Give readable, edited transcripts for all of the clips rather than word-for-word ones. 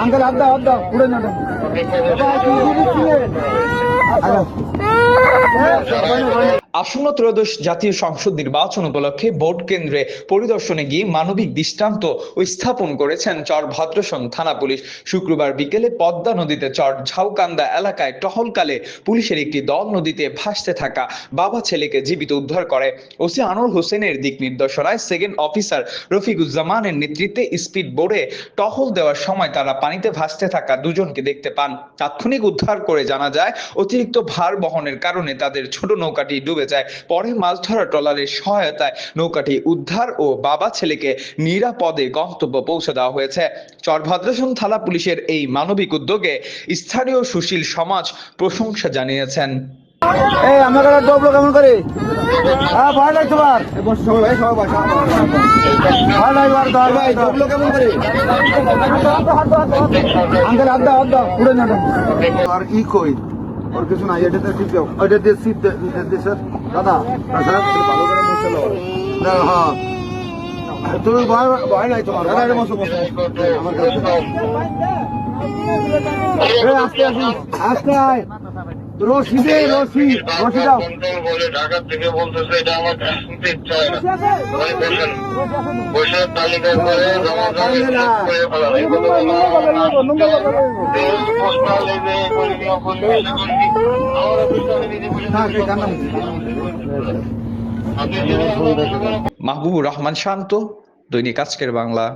Uncle হাত দাও পুরো না আসন্ন ত্রয়োদশ জাতীয় সংসদ নির্বাচন উপলক্ষে ভোট কেন্দ্রে পরিদর্শনে গিয়ে মানবিক দৃষ্টান্ত স্থাপন করেছেন চর ভদ্রসন থানা পুলিশ। শুক্রবার বিকেলে পদ্মা নদীতে চর ঝাউকান্দা এলাকায় টহলকালে পুলিশের একটি দল নদীতে ভাসতে থাকা বাবা ছেলেকে জীবিত উদ্ধার করে। ওসি আনোয়ার হোসেনের দিক নির্দেশনায় সেকেন্ড অফিসার রফিকুজ্জামানের নেতৃত্বে স্পিড বোর্ডে টহল দেওয়ার সময় তারা পানিতে ভাসতে থাকা দুজনকে দেখতে পান। তাৎক্ষণিক উদ্ধার করে জানা যায় অতিরিক্ত ভার বহনের কারণে তাদের ছোট নৌকাটি ডুবে যায়। পরে মাছ ধরা ট্রলারের সহায়তায় নৌকাটি উদ্ধার ও বাবা ছেলেকে নিরাপদে গন্তব্য পৌঁছে দেওয়া হয়েছে। চর ভদ্রসন থানা পুলিশের এই মানবিক উদ্যোগে স্থানীয় সুশীল সমাজ প্রশংসা জানিয়েছেন। এই আমরা কাছে ডবলো কেমন করে ভয় নাই তোমার ভয় নাই ধর ভাই ডবলো কেমন করে আঙ্কেল হাত দাও পুরো না আর ই কই ওর কিছু নাই এটাতে ঠিক দাও ওইটা দিয়ে সিট দিয়ে স্যার দাদা স্যার ভালো করে বসে নাও না হ্যাঁ তুমি ভয় নাই তোমার দাদা এটা বসো আমার কাছে আস্তে আস্তে আয় রশি দাও বলে ঢাকা থেকে বলতেছে এটা আমার শুনতে ইচ্ছা হয় না বসে তালিকা করে মাহবুবুর রহমান শান্ত, দৈনিক আজকের বাংলা।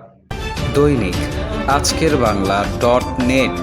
দৈনিক আজকের বাংলা .net